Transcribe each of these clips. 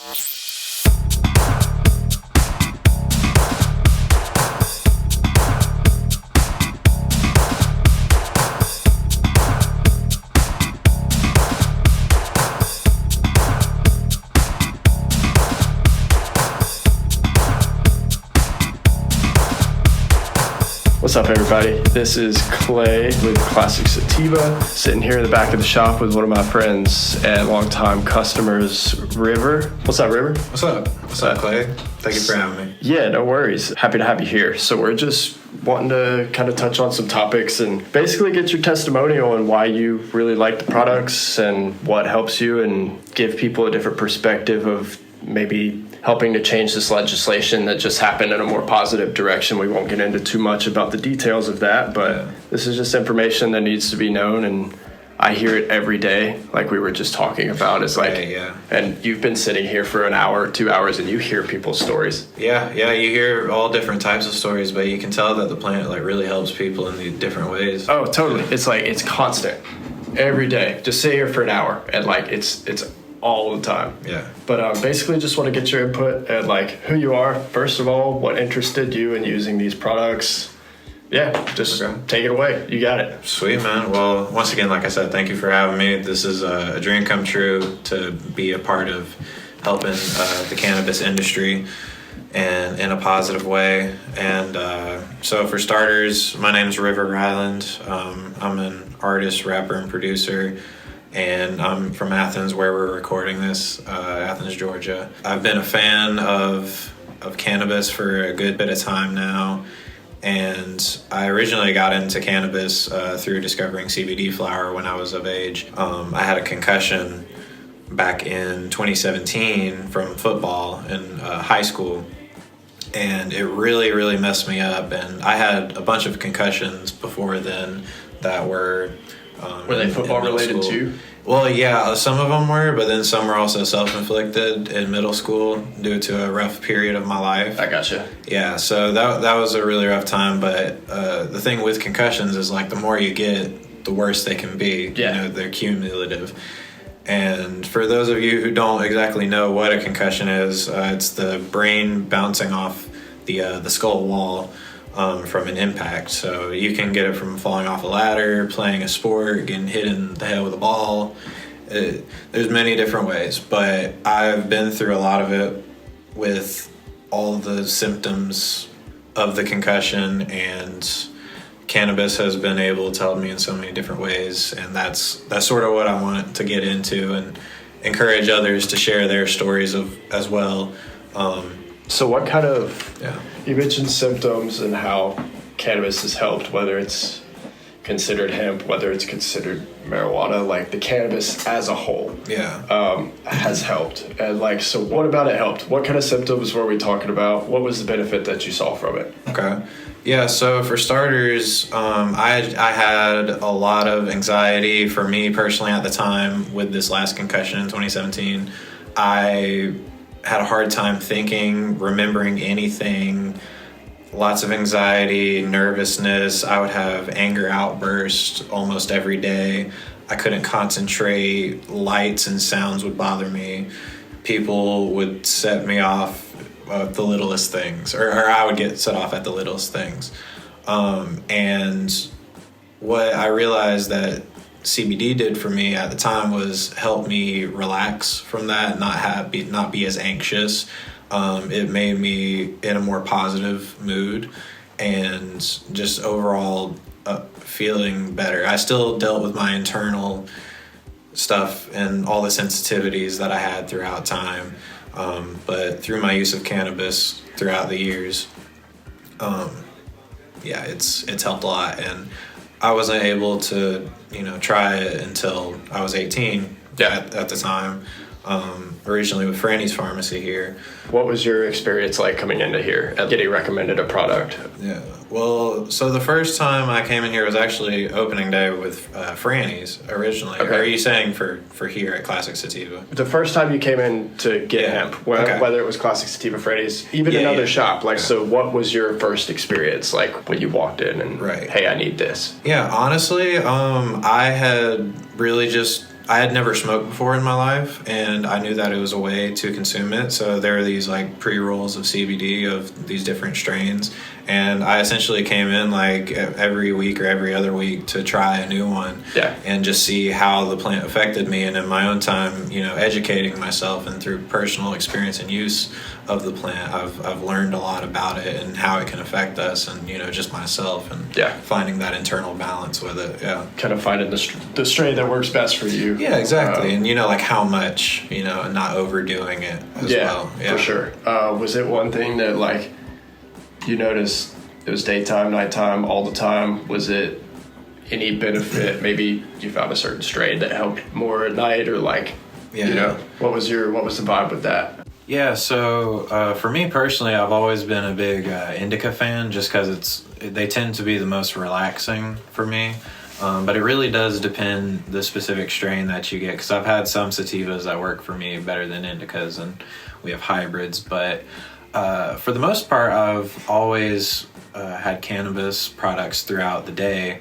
What's up, everybody? This is Clay with Classic Sativa, sitting here in the back of the shop with one of my friends and longtime customers, River. What's up, River? What's up? What's up, Clay? Thank you for having me. Yeah, no worries. Happy to have you here. So we're just wanting to kind of touch on some topics and basically get your testimonial on why you really like the products and what helps you, and give people a different perspective of maybe helping to change this legislation that just happened in a more positive direction. We won't get into too much about the details of that, but this is just information that needs to be known, and I hear it every day, like we were just talking about. It's like, and you've been sitting here for an hour, 2 hours, and you hear people's stories. Yeah, you hear all different types of stories, but you can tell that the plant really helps people in the different ways. Oh, totally. It's like, it's constant. Every day. Just sit here for an hour, and it's all the time. Yeah. But basically just want to get your input and who you are, first of all, what interested you in using these products. Yeah, just take it away. You got it. Sweet, man. Well, once again, like I said, thank you for having me. This is a dream come true to be a part of helping the cannabis industry and in a positive way. And so for starters, my name is River Ryland. I'm an artist, rapper, and producer. And I'm from Athens, where we're recording this, Athens, Georgia. I've been a fan of cannabis for a good bit of time now, and I originally got into cannabis through discovering CBD flower when I was of age. I had a concussion back in 2017 from football in high school, and it really, really messed me up. And I had a bunch of concussions before then that were... were they football related too? Well, yeah, some of them were, but then some were also self-inflicted in middle school due to a rough period of my life. I gotcha. Yeah, so that was a really rough time, but the thing with concussions is the more you get, the worse they can be. Yeah. You know, they're cumulative. And for those of you who don't exactly know what a concussion is, it's the brain bouncing off the skull wall from an impact. So you can get it from falling off a ladder, playing a sport, getting hit in the head with a ball. There's many different ways, but I've been through a lot of it with all the symptoms of the concussion, and cannabis has been able to help me in so many different ways, and that's sort of what I want to get into and encourage others to share their stories as well. So what kind of, you mentioned symptoms and how cannabis has helped, whether it's considered hemp, whether it's considered marijuana, the cannabis as a whole has helped. And so what about it helped? What kind of symptoms were we talking about? What was the benefit that you saw from it? Okay. Yeah, so for starters, I had a lot of anxiety for me personally at the time with this last concussion in 2017. I had a hard time thinking, remembering anything, lots of anxiety, nervousness. I would have anger outbursts almost every day. I couldn't concentrate. Lights and sounds would bother me. People would set me off at the littlest things, or I would get set off at the littlest things. And what I realized that CBD did for me at the time was help me relax from that, not be as anxious. It made me in a more positive mood and just overall feeling better. I still dealt with my internal stuff and all the sensitivities that I had throughout time, but through my use of cannabis throughout the years, it's helped a lot. And I wasn't able to, try it until I was 18 at the time, originally with Franny's Pharmacy here. What was your experience like coming into here and getting recommended a product? Yeah, well, so the first time I came in here was actually opening day with Franny's originally. Okay. Or are you saying for here at Classic Sativa? The first time you came in to get hemp, whether it was Classic Sativa, Franny's, even another shop, so what was your first experience when you walked in and, hey, I need this? Yeah, honestly, I had really just I had never smoked before in my life, and I knew that it was a way to consume it. So there are these like pre-rolls of CBD of these different strains, and I essentially came in like every week or every other week to try a new one, and just see how the plant affected me. And in my own time, educating myself and through personal experience and use of the plant, I've learned a lot about it and how it can affect us, and just myself, and finding that internal balance with it. Yeah, kind of finding the strain that works best for you. Yeah, exactly. And like how much, and not overdoing it as well. Yeah, for sure. Was it one thing that like you noticed it was daytime, nighttime, all the time? Was it any benefit? Maybe you found a certain strain that helped more at night, or like, what was the vibe with that? Yeah, so for me personally, I've always been a big indica fan, just because they tend to be the most relaxing for me. But it really does depend the specific strain that you get, because I've had some sativas that work for me better than indicas, and we have hybrids. But for the most part, I've always had cannabis products throughout the day,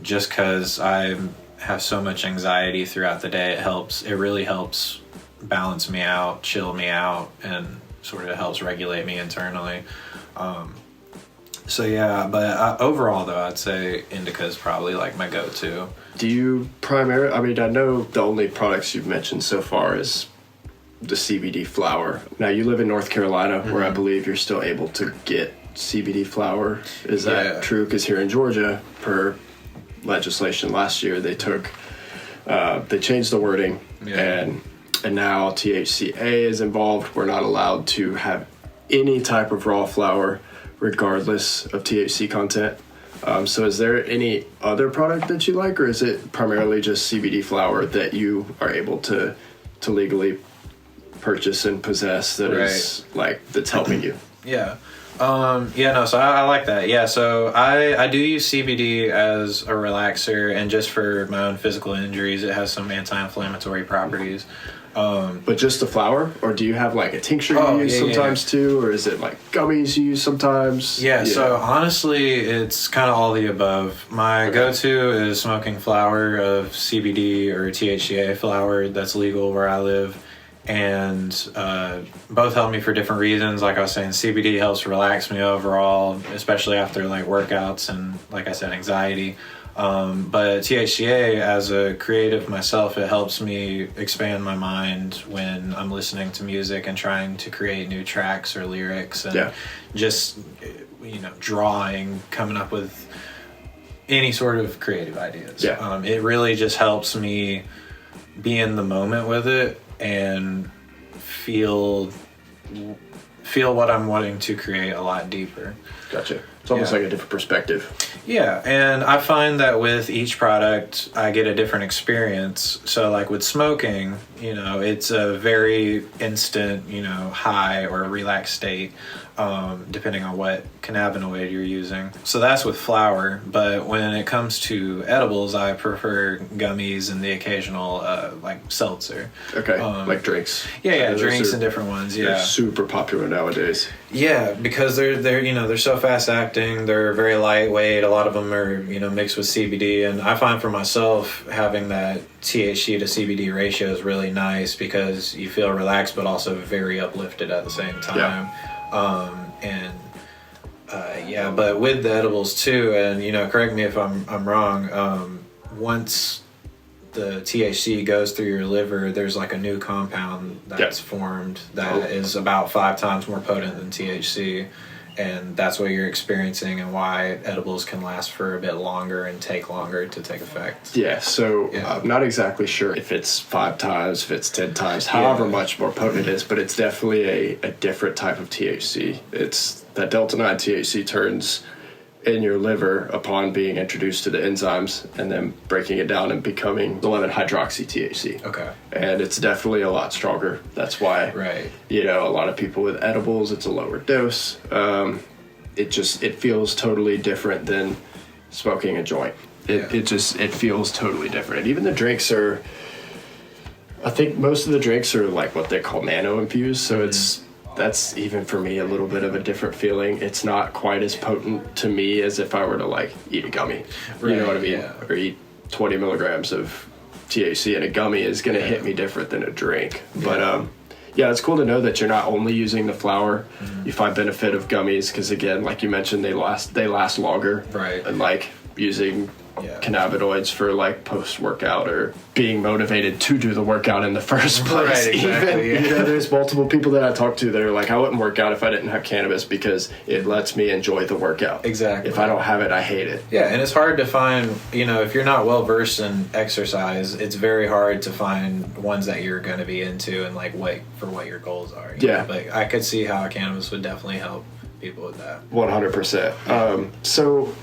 just because I have so much anxiety throughout the day. It really helps balance me out, chill me out, and sort of helps regulate me internally. So yeah, but overall though, I'd say indica is probably like my go-to. Do you primarily, I know the only products you've mentioned so far is the CBD flower. Now you live in North Carolina, where I believe you're still able to get CBD flower. Is that true? Because here in Georgia, per legislation last year, they changed the wording, and now THCA is involved. We're not allowed to have any type of raw flower regardless of THC content. So is there any other product that you like, or is it primarily just CBD flower that you are able to legally purchase and possess is like that's helping you? So I like that. Yeah, so I do use CBD as a relaxer, and just for my own physical injuries, it has some anti-inflammatory properties. But just the flower, or do you have like a tincture you use sometimes too, or is it like gummies you use sometimes? So honestly, it's kind of all the above. My go-to is smoking flower of CBD or THCA flower that's legal where I live, and both help me for different reasons. Like I was saying, CBD helps relax me overall, especially after like workouts and, like I said, anxiety. But THCA, as a creative myself, it helps me expand my mind when I'm listening to music and trying to create new tracks or lyrics, and just drawing, coming up with any sort of creative ideas. It really just helps me be in the moment with it and feel what I'm wanting to create a lot deeper. Gotcha. It's almost like a different perspective. Yeah, and I find that with each product, I get a different experience. So like with smoking, it's a very instant, high or relaxed state, depending on what cannabinoid you're using. So that's with flower. But when it comes to edibles, I prefer gummies and the occasional like seltzer. Okay, like drinks. Drinks and different ones. They're super popular nowadays. Yeah, because they're so fast acting. They're very lightweight. A lot of them are mixed with CBD, and I find for myself having that THC to CBD ratio is really nice, because you feel relaxed but also very uplifted at the same time. But with the edibles too, and correct me if I'm wrong. Once the THC goes through your liver, there's like a new compound that's formed that is about 5 times more potent than THC, and that's what you're experiencing, and why edibles can last for a bit longer and take longer to take effect. I'm not exactly sure if it's 5 times, if it's 10 times, however much more potent it is, but it's definitely a different type of THC. It's that delta 9 THC turns in your liver upon being introduced to the enzymes and then breaking it down and becoming 11-hydroxy THC. Okay. And it's definitely a lot stronger. That's why, a lot of people with edibles, it's a lower dose. It feels totally different than smoking a joint. It feels totally different. And even the drinks I think most of the drinks are like what they call nano infused. So that's even for me a little bit of a different feeling. It's not quite as potent to me as if I were to like eat a gummy. You know what I mean? Or eat 20 milligrams of THC in a gummy is going to hit me different than a drink. But yeah, it's cool to know that you're not only using the flower. You find benefit of gummies because, again, like you mentioned, they last longer. Right. And like using cannabinoids for like post-workout or being motivated to do the workout in the first place. Right, exactly. Even, there's multiple people that I talk to that are like, I wouldn't work out if I didn't have cannabis because it lets me enjoy the workout. Exactly. If I don't have it, I hate it. Yeah, and it's hard to find, if you're not well versed in exercise, it's very hard to find ones that you're going to be into and like what your goals are. But I could see how cannabis would definitely help people with that. 100%. So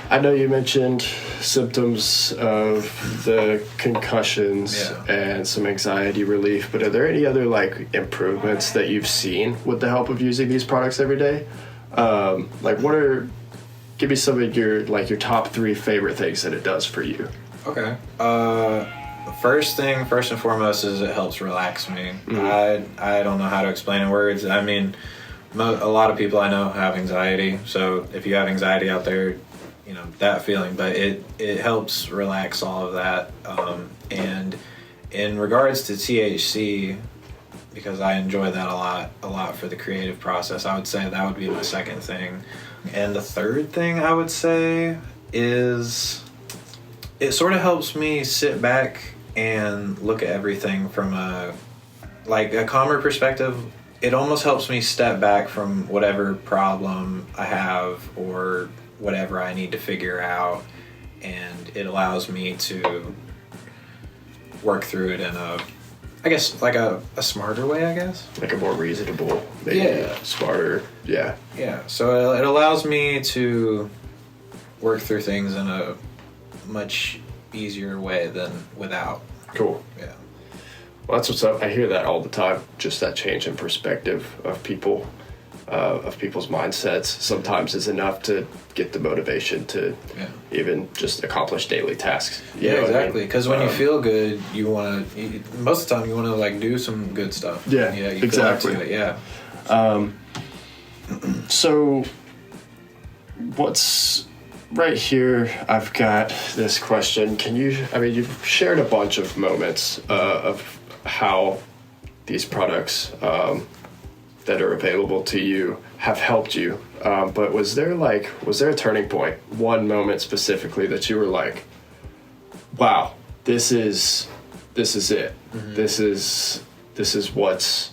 I know you mentioned symptoms of the concussions and some anxiety relief, but are there any other like improvements that you've seen with the help of using these products every day? Give me some of your top 3 favorite things that it does for you. Okay. First and foremost is it helps relax me. I don't know how to explain in words. I mean, a lot of people I know have anxiety, so if you have anxiety out there, that feeling, but it helps relax all of that. And in regards to THC, because I enjoy that a lot for the creative process, I would say that would be my second thing. And the third thing I would say is it sort of helps me sit back and look at everything from a calmer perspective. It almost helps me step back from whatever problem I have or whatever I need to figure out, and it allows me to work through it in a smarter way, I guess. Like a more reasonable, maybe smarter, Yeah, so it allows me to work through things in a much easier way than without. Cool. Yeah. Well, that's what's up. I hear that all the time, just that change in perspective of people. Of people's mindsets sometimes is enough to get the motivation to even just accomplish daily tasks. Exactly. Because when you feel good, you want to. Most of the time, you want to like do some good stuff. Yeah, you exactly. Feel up to it, So, what's right here? I've got this question. You've shared a bunch of moments of how these products that are available to you have helped you, but was there a turning point, one moment specifically that you were like, wow, this is it. This is what's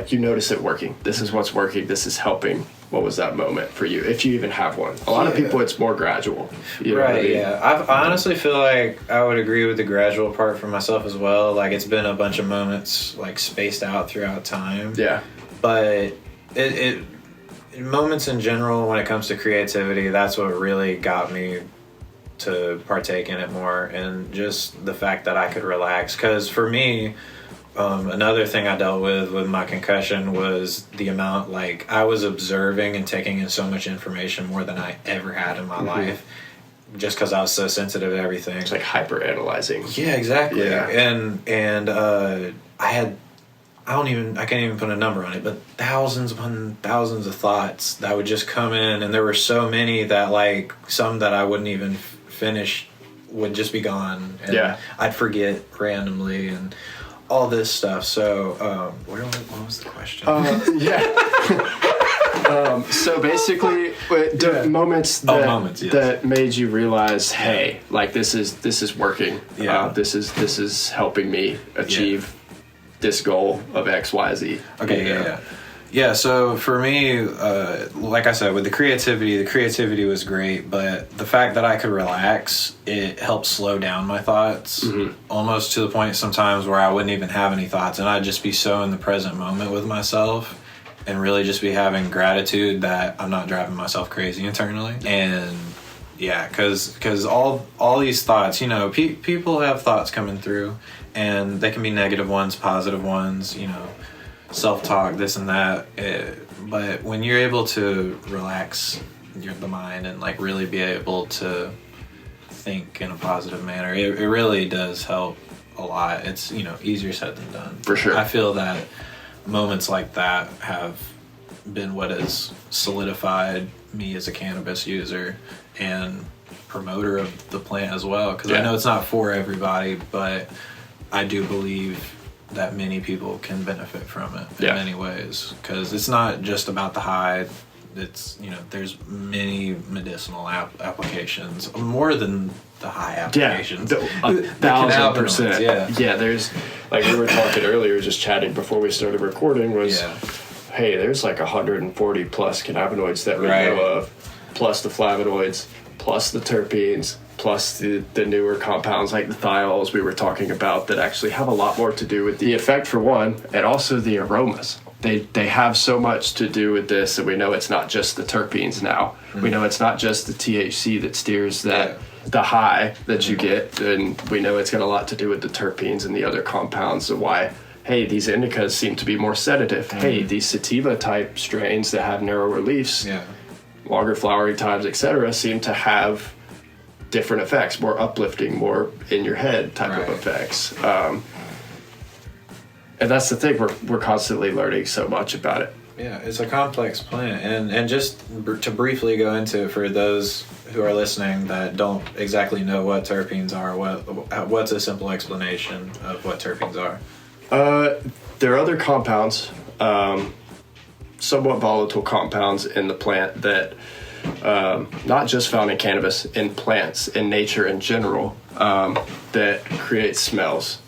you notice it working. This is what's working. This is helping. What was that moment for you, if you even have one? A lot of people, it's more gradual. I honestly feel like I would agree with the gradual part for myself as well. Like, it's been a bunch of moments, like, spaced out throughout time. Yeah. But it moments in general, when it comes to creativity, that's what really got me to partake in it more. And just the fact that I could relax. Because for me, another thing I dealt with my concussion was the amount, I was observing and taking in so much information more than I ever had in my life, just because I was so sensitive to everything. It's like hyper analyzing. Yeah, exactly. Yeah. And I can't even put a number on it, but thousands upon thousands of thoughts that would just come in, and there were so many that some that I wouldn't even finish would just be gone, and I'd forget randomly and all this stuff. So what was the question? So basically, moments that made you realize, hey, this is working. This is helping me achieve this goal of X, Y, Z. Okay, yeah. So for me, like I said, with the creativity was great, but the fact that I could relax, it helped slow down my thoughts, almost to the point sometimes where I wouldn't even have any thoughts, and I'd just be so in the present moment with myself, and really just be having gratitude that I'm not driving myself crazy internally. And because all these thoughts, people have thoughts coming through, and they can be negative ones, positive ones, self-talk, this and that. But when you're able to relax the mind and really be able to think in a positive manner, it really does help a lot. It's easier said than done. For sure. I feel that moments like that have been what has solidified me as a cannabis user, and promoter of the plant as well, because Yeah. I know it's not for everybody, but I do believe that many people can benefit from it in Yeah. many ways, because it's not just about the high. It's, there's many medicinal applications, more than the high applications. Yeah, The 1,000%. cannabinoids, Yeah, there's, like we were talking earlier, just chatting before we started recording, was, Yeah. hey, there's like 140 plus cannabinoids that we Right. know of, plus the flavonoids, plus the terpenes, plus the newer compounds like the thiols we were talking about that actually have a lot more to do with the effect for one, and also the aromas. They have so much to do with this, and we know it's not just the terpenes now. We know it's not just the THC that steers that the high that you get, and we know it's got a lot to do with the terpenes and the other compounds of why, hey, these indicas seem to be more sedative. Hey, these sativa type strains that have narrower leaves, longer flowering times, etc., seem to have different effects, more uplifting, more in your head type of effects. And that's the thing, we're constantly learning so much about it. Yeah, it's a complex plant, and just to briefly go into it for those who are listening that don't exactly know what terpenes are, what's a simple explanation of what terpenes are? There are other compounds, somewhat volatile compounds in the plant that not just found in cannabis, in plants, in nature in general, that create smells.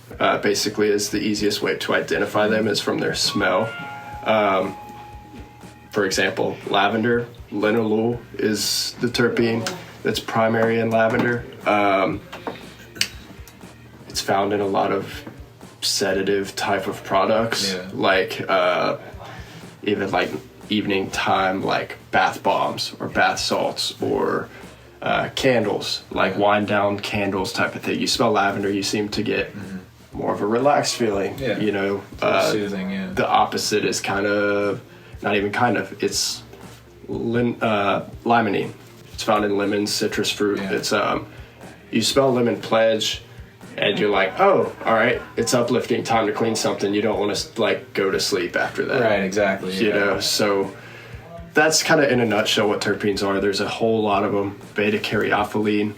Basically, is the easiest way to identify them is from their smell. For example, lavender, linalool is the terpene that's primary in lavender. It's found in a lot of sedative type of products, like even like evening time, like bath bombs or bath salts or candles, like wind down candles type of thing. You smell lavender, you seem to get more of a relaxed feeling. Soothing. The opposite is kind of, not even kind of, it's limonene. It's found in lemons, citrus fruit. It's you smell lemon pledge and you're like, oh, all right, it's uplifting, time to clean something. You don't want to like go to sleep after that. Right, exactly. You know, so that's kind of in a nutshell what terpenes are. There's a whole lot of them. Beta-caryophyllene.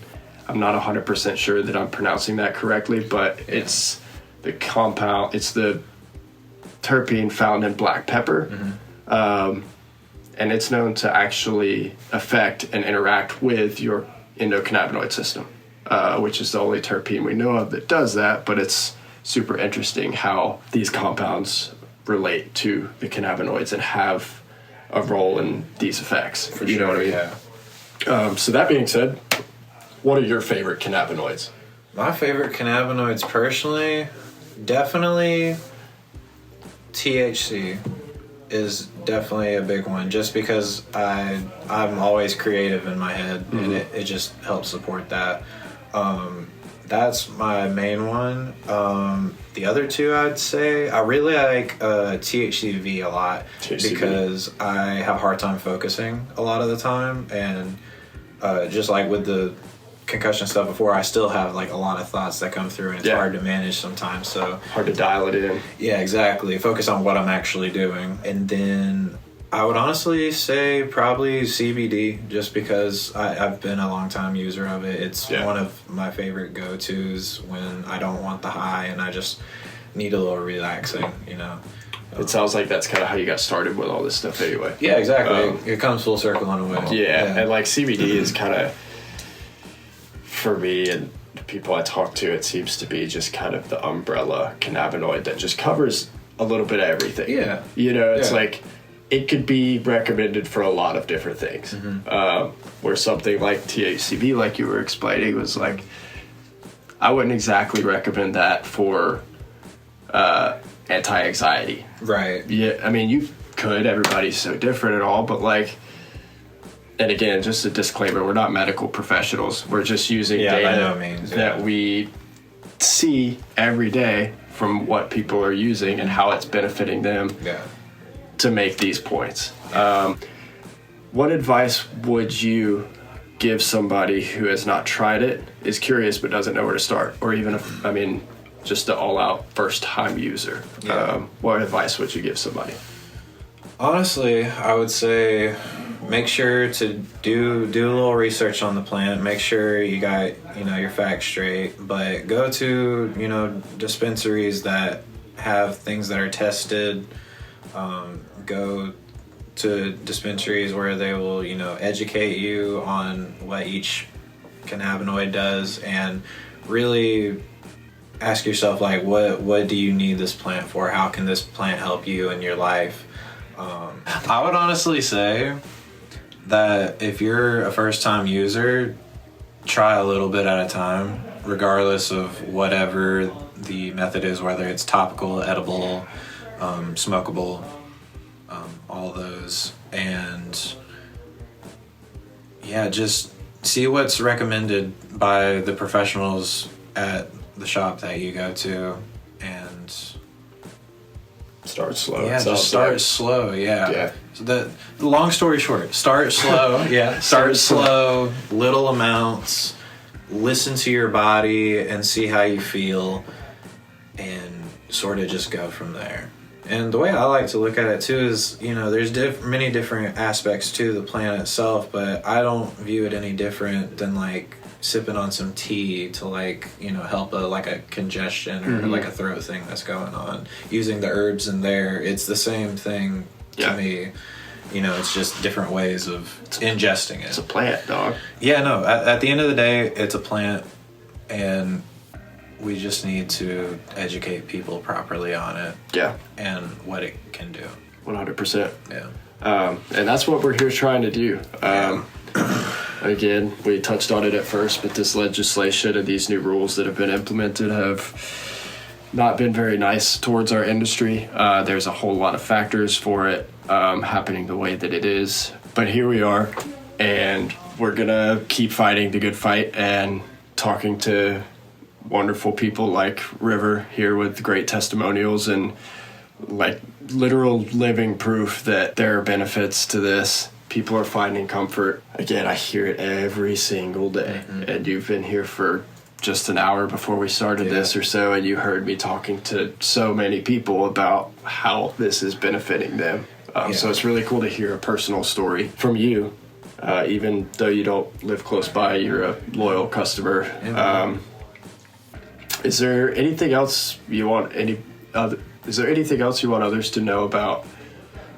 I'm not 100% sure that I'm pronouncing that correctly, but it's the compound, it's the terpene found in black pepper. And it's known to actually affect and interact with your endocannabinoid system, which is the only terpene we know of that does that, but it's super interesting how these compounds relate to the cannabinoids and have a role in these effects. You know what I mean? Yeah. So that being said, what are your favorite cannabinoids? My favorite cannabinoids personally, definitely THC is definitely a big one, just because I'm always creative in my head, and it just helps support that. That's my main one. The other two, I'd say, I really like THCV a lot, because I have a hard time focusing a lot of the time, and just like with the concussion stuff before, I still have like a lot of thoughts that come through, and it's hard to manage sometimes. So hard to dial it in. Yeah, exactly. Focus on what I'm actually doing. And then I would honestly say probably CBD, just because I've been a long time user of it. It's one of my favorite go-tos when I don't want the high and I just need a little relaxing, you know. It sounds like that's kind of how you got started with all this stuff anyway. Yeah, exactly. It comes full circle in a way. Yeah, and like CBD is kind of, for me and the people I talk to, it seems to be just kind of the umbrella cannabinoid that just covers a little bit of everything. Yeah. You know, it's like, it could be recommended for a lot of different things. Where something like THCV, like you were explaining, was like, I wouldn't exactly recommend that for anti-anxiety. Right. Yeah, I mean, you could, everybody's so different and all, but like, and again, just a disclaimer, we're not medical professionals. We're just using data by no means, that we see every day from what people are using and how it's benefiting them to make these points. What advice would you give somebody who has not tried it, is curious but doesn't know where to start, or even if, I mean, just an all-out first-time user? What advice would you give somebody? Honestly, I would say make sure to do a little research on the plant. Make sure you got, your facts straight. But go to, dispensaries that have things that are tested. Go to dispensaries where they will, educate you on what each cannabinoid does, and really ask yourself, like, what do you need this plant for? How can this plant help you in your life? I would honestly say that if you're a first-time user, try a little bit at a time, regardless of whatever the method is, whether it's topical, edible, smokable, all those. And yeah, just see what's recommended by the professionals at the shop that you go to, and start slow. Yeah, just start slow. Yeah. So the long story short, start slow. Yeah, start slow, little amounts. Listen to your body and see how you feel, and sort of just go from there. And the way I like to look at it too is, there's many different aspects to the plant itself, but I don't view it any different than like sipping on some tea to help a congestion or like a throat thing that's going on. Using the herbs in there, it's the same thing to me. It's just different ways of ingesting it. It's a plant, dog. Yeah, no, at the end of the day, it's a plant, and we just need to educate people properly on it. Yeah. And what it can do. 100%. Yeah. And that's what we're here trying to do. Again, we touched on it at first, but this legislation and these new rules that have been implemented have not been very nice towards our industry. There's a whole lot of factors for it happening the way that it is. But here we are, and we're going to keep fighting the good fight and talking to wonderful people like River here with great testimonials and like literal living proof that there are benefits to this. People are finding comfort. Again, I hear it every single day. Mm-hmm. And you've been here for just an hour before we started this or so, and you heard me talking to so many people about how this is benefiting them. So it's really cool to hear a personal story from you. Even though you don't live close by, you're a loyal customer. Is there anything else you want others to know about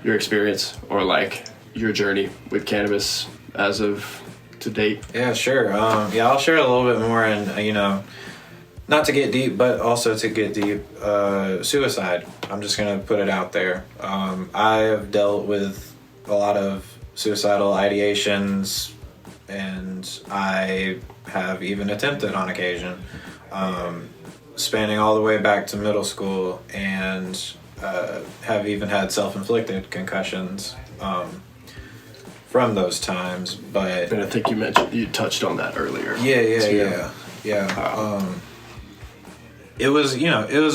your experience or like your journey with cannabis as of to date? Yeah, sure. I'll share a little bit more, and not to get deep, but also to get deep. Suicide. I'm just gonna put it out there. I have dealt with a lot of suicidal ideations, and I have even attempted on occasion. Spanning all the way back to middle school, and have even had self-inflicted concussions from those times. But And I think you touched on that earlier. Yeah. It was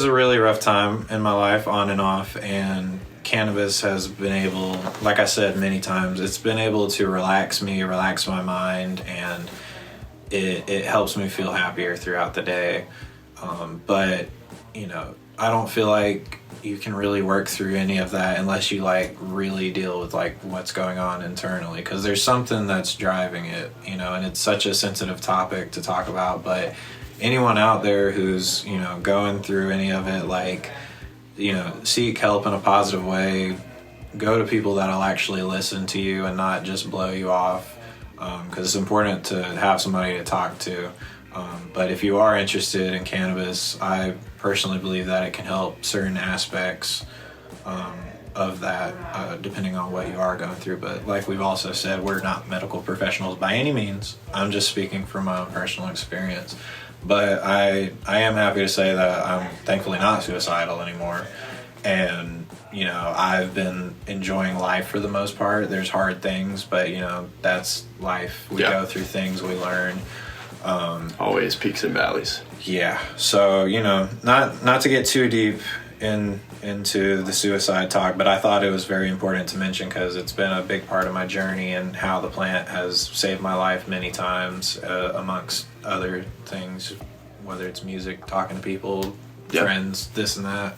a really rough time in my life, on and off, and cannabis has been able, like I said many times, it's been able to relax my mind, and it helps me feel happier throughout the day. But I don't feel like you can really work through any of that unless you really deal with what's going on internally, because there's something that's driving it, and it's such a sensitive topic to talk about. But anyone out there who's going through any of it, seek help in a positive way. Go to people that'll actually listen to you and not just blow you off, because it's important to have somebody to talk to. But if you are interested in cannabis, I personally believe that it can help certain aspects of that, depending on what you are going through. But like we've also said, we're not medical professionals by any means. I'm just speaking from my own personal experience. But I am happy to say that I'm thankfully not suicidal anymore. And, I've been enjoying life for the most part. There's hard things, but, that's life. We go through things, we learn. Always peaks and valleys. Yeah. So, not to get too deep into the suicide talk, but I thought it was very important to mention because it's been a big part of my journey and how the plant has saved my life many times, amongst other things, whether it's music, talking to people, friends, this and that.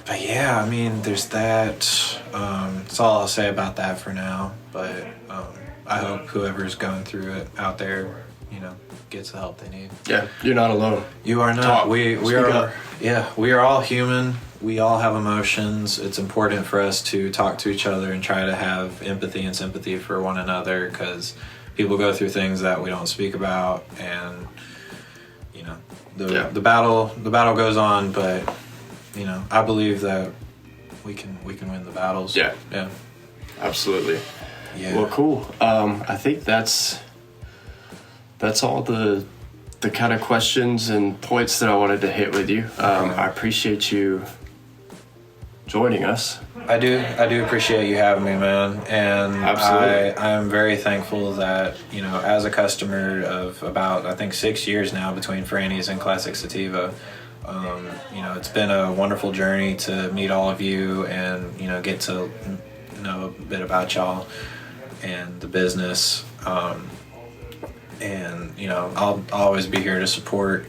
But yeah, I mean, there's that. That's all I'll say about that for now. But I hope whoever's going through it out there, gets the help they need. Yeah, you're not alone. You are not. Talk. We Speak are. up. Yeah, we are all human. We all have emotions. It's important for us to talk to each other and try to have empathy and sympathy for one another, because people go through things that we don't speak about, and the battle goes on. But I believe that we can win the battles. Yeah. Yeah. Absolutely. Yeah. Well, cool. I think that's all the kind of questions and points that I wanted to hit with you. I appreciate you joining us. I do appreciate you having me, man. And Absolutely. I'm very thankful that, as a customer of about, I think, 6 years now between Franny's and Classic Sativa, it's been a wonderful journey to meet all of you and, get to know a bit about y'all and the business. And I'll always be here to support.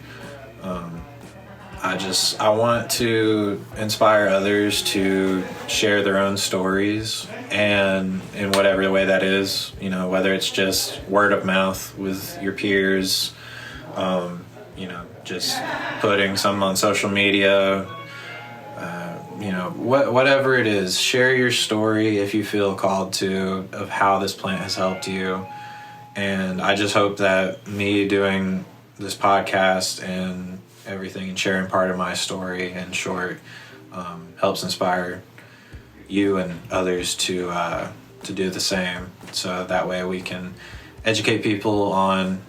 I want to inspire others to share their own stories, and in whatever way that is, whether it's just word of mouth with your peers, just putting some on social media, whatever it is, share your story if you feel called to, of how this plant has helped you. And I just hope that me doing this podcast and everything and sharing part of my story in short helps inspire you and others to do the same. So that way we can educate people on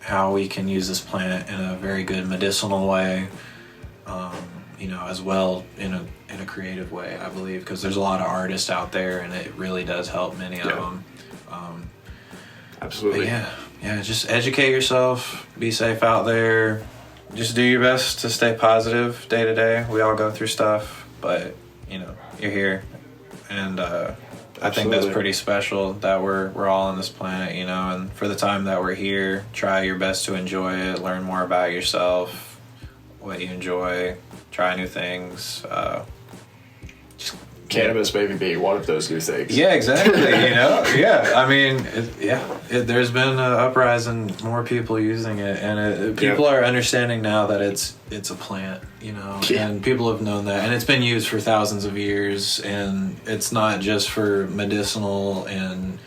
how we can use this plant in a very good medicinal way, as well in a creative way, I believe, because there's a lot of artists out there and it really does help many of them. Absolutely. Yeah, just educate yourself, be safe out there, just do your best to stay positive day to day. We all go through stuff, but you're here, and I think that's pretty special that we're all on this planet, and for the time that we're here, try your best to enjoy it, learn more about yourself, what you enjoy, try new things. Cannabis maybe being one of those new things. Yeah, exactly. Yeah. I mean, there's been an uprising, more people using it, and people are understanding now that it's a plant, and people have known that, and it's been used for thousands of years, and it's not just for medicinal and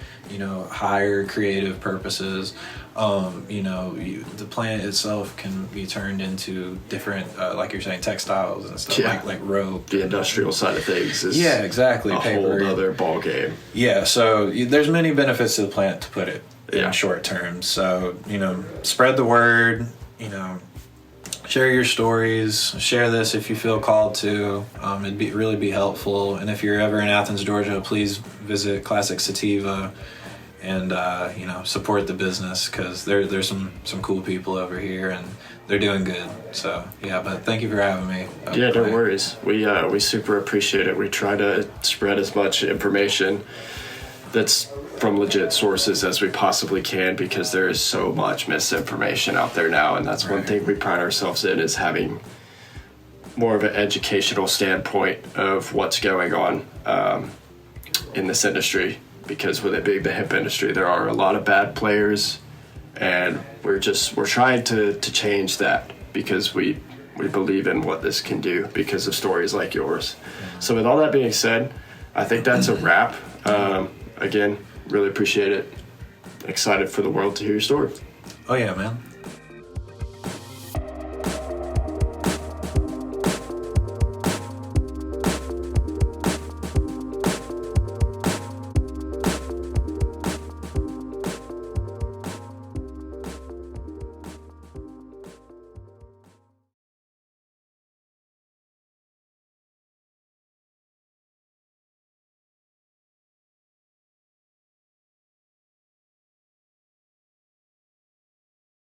higher creative purposes. The plant itself can be turned into different, like you're saying, textiles and stuff, like rope. The industrial side of things is exactly. a Paper. whole other ball game. Yeah, so there's many benefits to the plant, to put it in short term. So, spread the word, share your stories, share this if you feel called to. It'd really be helpful. And if you're ever in Athens, Georgia, please visit Classic Sativa and support the business, because there's some cool people over here and they're doing good. So but thank you for having me. Yeah, no worries. We super appreciate it. We try to spread as much information that's from legit sources as we possibly can, because there is so much misinformation out there now, and that's one thing we pride ourselves in, is having more of an educational standpoint of what's going on in this industry. Because with it being the hemp industry, there are a lot of bad players, and we're trying to change that, because we believe in what this can do because of stories like yours. So with all that being said, I think that's a wrap. Again, really appreciate it. Excited for the world to hear your story. Oh yeah, man.